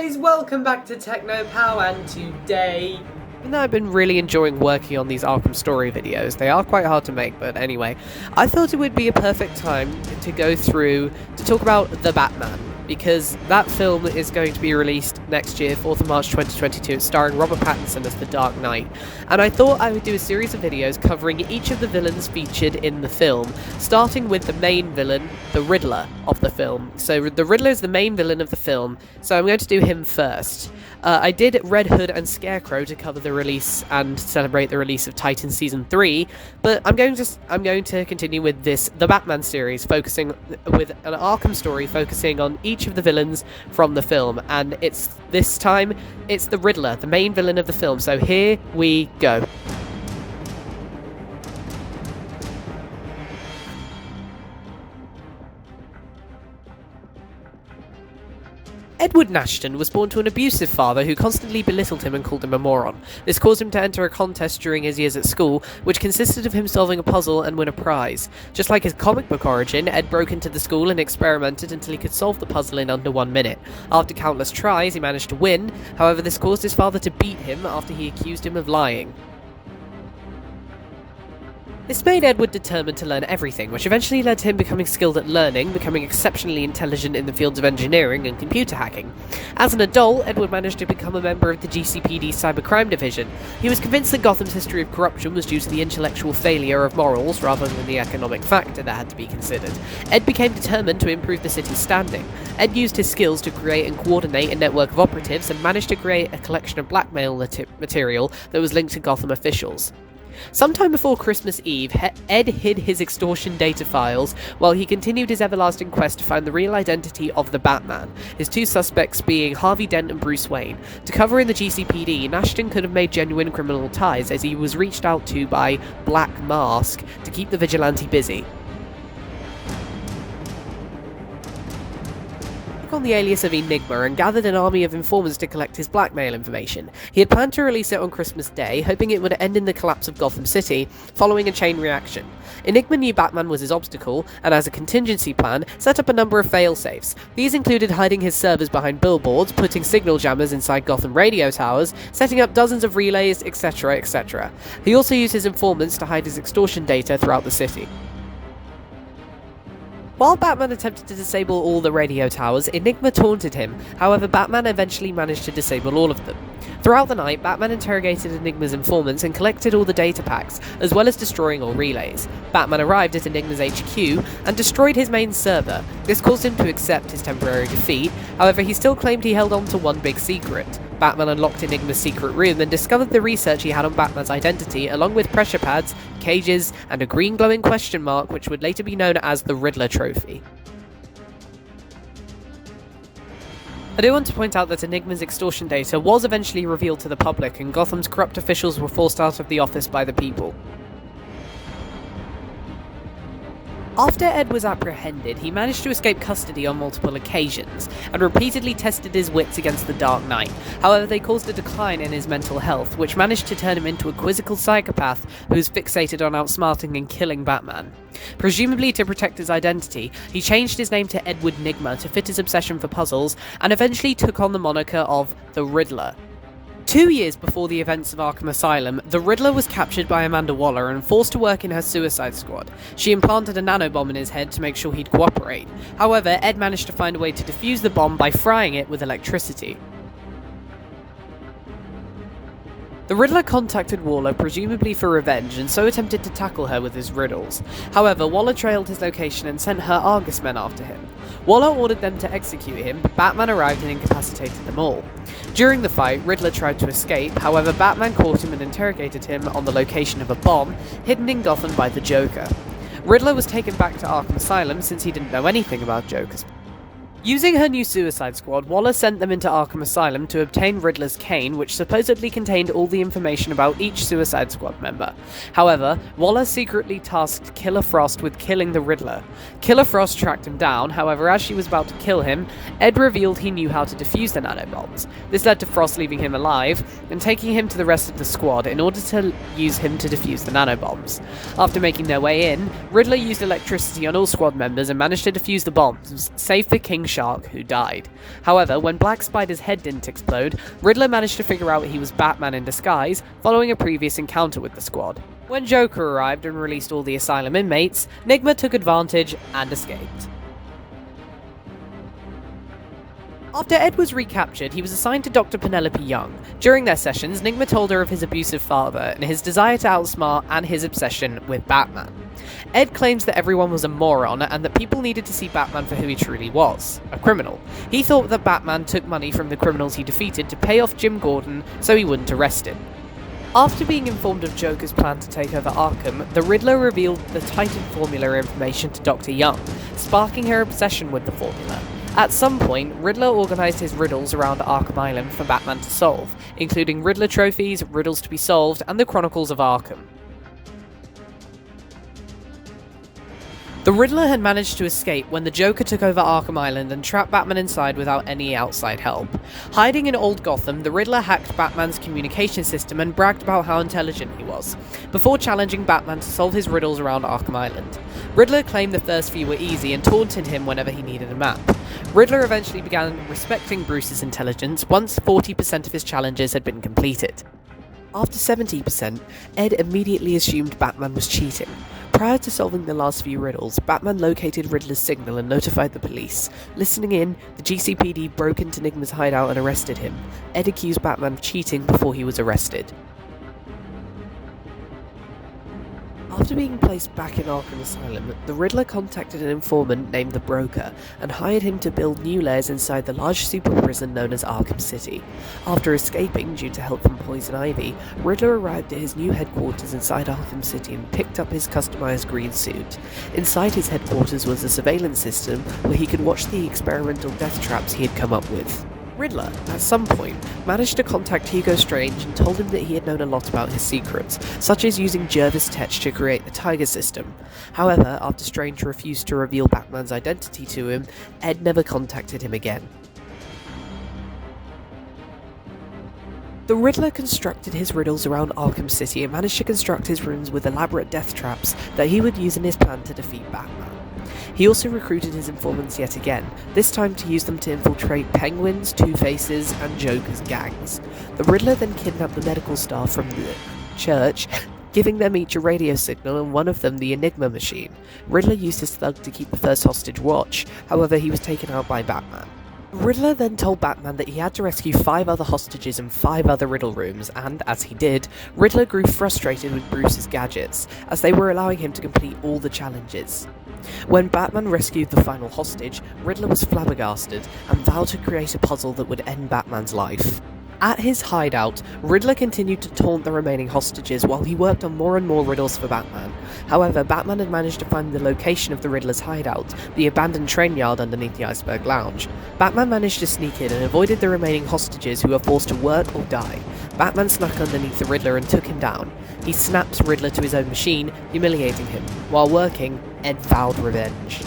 guys, welcome back to Techno Pow, and today... Even though I've been really enjoying working on these Arkham story videos, they are quite hard to make, but anyway, I thought it would be a perfect time to go through to talk about The Batman, because that film is going to be released next year, 4th of March 2022, starring Robert Pattinson as the Dark Knight, and I thought I would do a series of videos covering each of the villains featured in the film, starting with the main villain, the Riddler of the film. So the Riddler is the main villain of the film, so I'm going to do him first. I did Red Hood and Scarecrow to cover the release and celebrate the release of Titan Season 3, but I'm going to continue with this The Batman series, focusing with an Arkham story focusing on each of the villains from the film, and this time it's the Riddler, the main villain of the film, so here we go. Edward Nashton was born to an abusive father who constantly belittled him and called him a moron. This caused him to enter a contest during his years at school, which consisted of him solving a puzzle and win a prize. Just like his comic book origin, Ed broke into the school and experimented until he could solve the puzzle in under 1 minute. After countless tries, he managed to win, however this caused his father to beat him after he accused him of lying. This made Edward determined to learn everything, which eventually led to him becoming skilled at learning, becoming exceptionally intelligent in the fields of engineering and computer hacking. As an adult, Edward managed to become a member of the GCPD Cybercrime Division. He was convinced that Gotham's history of corruption was due to the intellectual failure of morals rather than the economic factor that had to be considered. Ed became determined to improve the city's standing. Ed used his skills to create and coordinate a network of operatives and managed to create a collection of blackmail material that was linked to Gotham officials. Sometime before Christmas Eve, Ed hid his extortion data files while he continued his everlasting quest to find the real identity of the Batman, his two suspects being Harvey Dent and Bruce Wayne. To cover in the GCPD, Nashton could have made genuine criminal ties as he was reached out to by Black Mask to keep the vigilante busy. On the alias of Nygma and gathered an army of informants to collect his blackmail information. He had planned to release it on Christmas Day, hoping it would end in the collapse of Gotham City, following a chain reaction. Enigma knew Batman was his obstacle, and as a contingency plan, set up a number of fail-safes. These included hiding his servers behind billboards, putting signal jammers inside Gotham radio towers, setting up dozens of relays, etc., etc. He also used his informants to hide his extortion data throughout the city. While Batman attempted to disable all the radio towers, Enigma taunted him. However, Batman eventually managed to disable all of them. Throughout the night, Batman interrogated Enigma's informants and collected all the data packs, as well as destroying all relays. Batman arrived at Enigma's HQ and destroyed his main server. This caused him to accept his temporary defeat, however he still claimed he held on to one big secret. Batman unlocked Enigma's secret room and discovered the research he had on Batman's identity, along with pressure pads, cages, and a green glowing question mark which would later be known as the Riddler Trophy. I do want to point out that Enigma's extortion data was eventually revealed to the public, and Gotham's corrupt officials were forced out of the office by the people. After Ed was apprehended, he managed to escape custody on multiple occasions, and repeatedly tested his wits against the Dark Knight. However, they caused a decline in his mental health, which managed to turn him into a quizzical psychopath who was fixated on outsmarting and killing Batman. Presumably to protect his identity, he changed his name to Edward Nygma to fit his obsession for puzzles, and eventually took on the moniker of the Riddler. 2 years before the events of Arkham Asylum, the Riddler was captured by Amanda Waller and forced to work in her Suicide Squad. She implanted a nanobomb in his head to make sure he'd cooperate. However, Ed managed to find a way to defuse the bomb by frying it with electricity. The Riddler contacted Waller, presumably for revenge, and so attempted to tackle her with his riddles. However, Waller trailed his location and sent her Argus men after him. Waller ordered them to execute him, but Batman arrived and incapacitated them all. During the fight, Riddler tried to escape, however Batman caught him and interrogated him on the location of a bomb hidden in Gotham by the Joker. Riddler was taken back to Arkham Asylum since he didn't know anything about Joker's. Using her new Suicide Squad, Waller sent them into Arkham Asylum to obtain Riddler's cane, which supposedly contained all the information about each Suicide Squad member. However, Waller secretly tasked Killer Frost with killing the Riddler. Killer Frost tracked him down, however as she was about to kill him, Ed revealed he knew how to defuse the nanobombs. This led to Frost leaving him alive, and taking him to the rest of the squad in order to use him to defuse the nanobombs. After making their way in, Riddler used electricity on all squad members and managed to defuse the bombs, save for King shark who died. However, when Black Spider's head didn't explode, Riddler managed to figure out he was Batman in disguise following a previous encounter with the Squad. When Joker arrived and released all the Asylum inmates, Nygma took advantage and escaped. After Ed was recaptured, he was assigned to Dr. Penelope Young. During their sessions, Nygma told her of his abusive father and his desire to outsmart and his obsession with Batman. Ed claims that everyone was a moron and that people needed to see Batman for who he truly was, a criminal. He thought that Batman took money from the criminals he defeated to pay off Jim Gordon so he wouldn't arrest him. After being informed of Joker's plan to take over Arkham, the Riddler revealed the Titan formula information to Dr. Young, sparking her obsession with the formula. At some point, Riddler organised his riddles around Arkham Island for Batman to solve, including Riddler trophies, riddles to be solved, and the Chronicles of Arkham. The Riddler had managed to escape when the Joker took over Arkham Island and trapped Batman inside without any outside help. Hiding in Old Gotham, the Riddler hacked Batman's communication system and bragged about how intelligent he was, before challenging Batman to solve his riddles around Arkham Island. Riddler claimed the first few were easy and taunted him whenever he needed a map. Riddler eventually began respecting Bruce's intelligence once 40% of his challenges had been completed. After 70%, Ed immediately assumed Batman was cheating. Prior to solving the last few riddles, Batman located Riddler's signal and notified the police. Listening in, the GCPD broke into Nygma's hideout and arrested him. Ed accused Batman of cheating before he was arrested. After being placed back in Arkham Asylum, the Riddler contacted an informant named the Broker and hired him to build new layers inside the large super prison known as Arkham City. After escaping due to help from Poison Ivy, Riddler arrived at his new headquarters inside Arkham City and picked up his customized green suit. Inside his headquarters was a surveillance system where he could watch the experimental death traps he had come up with. Riddler, at some point, managed to contact Hugo Strange and told him that he had known a lot about his secrets, such as using Jervis Tech to create the Tiger System. However, after Strange refused to reveal Batman's identity to him, Ed never contacted him again. The Riddler constructed his riddles around Arkham City and managed to construct his rooms with elaborate death traps that he would use in his plan to defeat Batman. He also recruited his informants yet again, this time to use them to infiltrate Penguin's, Two-Face's, and Joker's gangs. The Riddler then kidnapped the medical staff from the church, giving them each a radio signal and one of them the Enigma machine. Riddler used his thug to keep the first hostage watch, however he was taken out by Batman. Riddler then told Batman that he had to rescue 5 other hostages in 5 other riddle rooms, and, as he did, Riddler grew frustrated with Bruce's gadgets, as they were allowing him to complete all the challenges. When Batman rescued the final hostage, Riddler was flabbergasted and vowed to create a puzzle that would end Batman's life. At his hideout, Riddler continued to taunt the remaining hostages while he worked on more and more riddles for Batman. However, Batman had managed to find the location of the Riddler's hideout, the abandoned train yard underneath the Iceberg Lounge. Batman managed to sneak in and avoided the remaining hostages who were forced to work or die. Batman snuck underneath the Riddler and took him down. He snapped Riddler to his own machine, humiliating him. While working, Ed vowed revenge.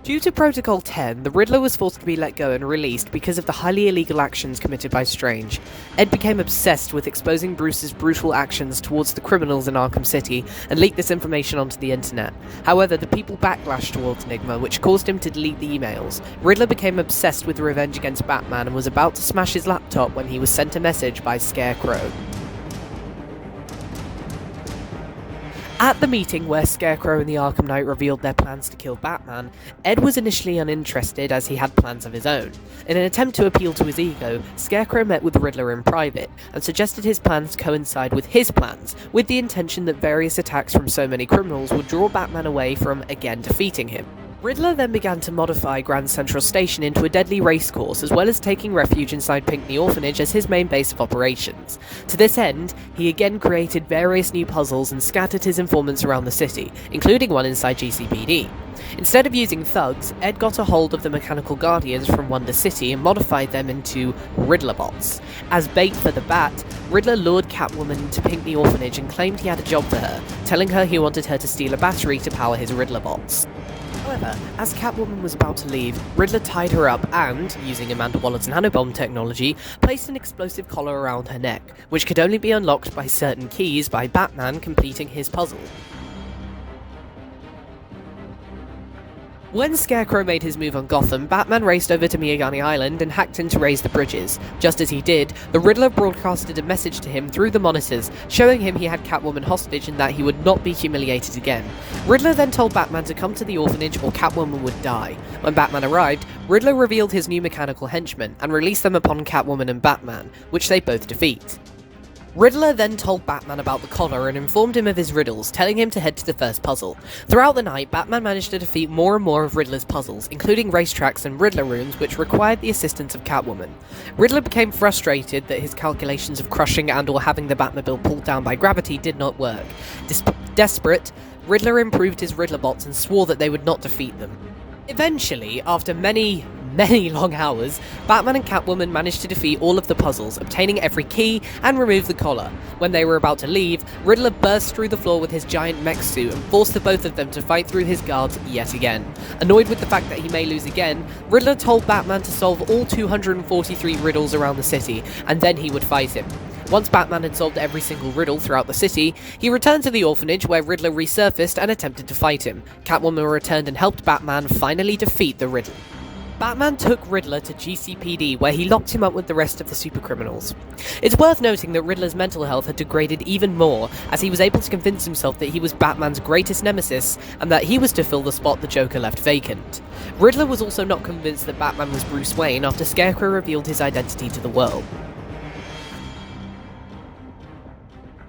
Due to Protocol 10, the Riddler was forced to be let go and released because of the highly illegal actions committed by Strange. Ed became obsessed with exposing Bruce's brutal actions towards the criminals in Arkham City and leaked this information onto the internet. However, the people backlashed towards Nygma, which caused him to delete the emails. Riddler became obsessed with revenge against Batman and was about to smash his laptop when he was sent a message by Scarecrow. At the meeting where Scarecrow and the Arkham Knight revealed their plans to kill Batman, Ed was initially uninterested as he had plans of his own. In an attempt to appeal to his ego, Scarecrow met with the Riddler in private and suggested his plans coincide with his plans, with the intention that various attacks from so many criminals would draw Batman away from again defeating him. Riddler then began to modify Grand Central Station into a deadly racecourse, as well as taking refuge inside Pinckney Orphanage as his main base of operations. To this end, he again created various new puzzles and scattered his informants around the city, including one inside GCPD. Instead of using thugs, Ed got a hold of the Mechanical Guardians from Wonder City and modified them into Riddler bots. As bait for the Bat, Riddler lured Catwoman into Pinckney Orphanage and claimed he had a job for her, telling her he wanted her to steal a battery to power his Riddler bots. However, as Catwoman was about to leave, Riddler tied her up and, using Amanda Waller's nanobomb technology, placed an explosive collar around her neck, which could only be unlocked by certain keys by Batman completing his puzzle. When Scarecrow made his move on Gotham, Batman raced over to Miagani Island and hacked in to raise the bridges. Just as he did, the Riddler broadcasted a message to him through the monitors, showing him he had Catwoman hostage and that he would not be humiliated again. Riddler then told Batman to come to the orphanage or Catwoman would die. When Batman arrived, Riddler revealed his new mechanical henchmen and released them upon Catwoman and Batman, which they both defeat. Riddler then told Batman about the collar and informed him of his riddles, telling him to head to the first puzzle. Throughout the night, Batman managed to defeat more and more of Riddler's puzzles, including racetracks and Riddler rooms, which required the assistance of Catwoman. Riddler became frustrated that his calculations of crushing and or having the Batmobile pulled down by gravity did not work. Desperate, Riddler improved his Riddler bots and swore that they would not defeat them. Eventually, after many long hours, Batman and Catwoman managed to defeat all of the puzzles, obtaining every key and remove the collar. When they were about to leave, Riddler burst through the floor with his giant mech suit and forced the both of them to fight through his guards yet again. Annoyed with the fact that he may lose again, Riddler told Batman to solve all 243 riddles around the city, and then he would fight him. Once Batman had solved every single riddle throughout the city, he returned to the orphanage where Riddler resurfaced and attempted to fight him. Catwoman returned and helped Batman finally defeat the Riddler. Batman took Riddler to GCPD, where he locked him up with the rest of the supercriminals. It's worth noting that Riddler's mental health had degraded even more, as he was able to convince himself that he was Batman's greatest nemesis, and that he was to fill the spot the Joker left vacant. Riddler was also not convinced that Batman was Bruce Wayne after Scarecrow revealed his identity to the world.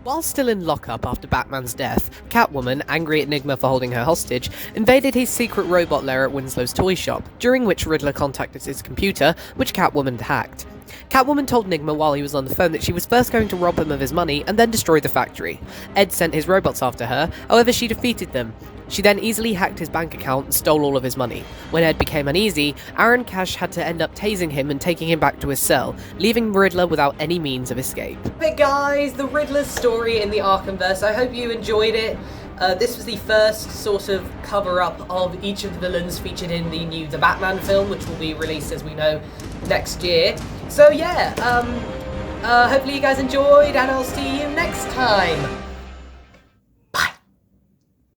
While still in lockup after Batman's death, Catwoman, angry at Nygma for holding her hostage, invaded his secret robot lair at Winslow's toy shop, during which Riddler contacted his computer, which Catwoman had hacked. Catwoman told Nygma while he was on the phone that she was first going to rob him of his money and then destroy the factory. Ed sent his robots after her, however she defeated them. She then easily hacked his bank account and stole all of his money. When Ed became uneasy, Aaron Cash had to end up tasing him and taking him back to his cell, leaving Riddler without any means of escape. Hey guys, the Riddler's story in the Arkhamverse. I hope you enjoyed it. This was the first sort of cover-up of each of the villains featured in the Batman film, which will be released, as we know, next year. So yeah, hopefully you guys enjoyed, and I'll see you next time.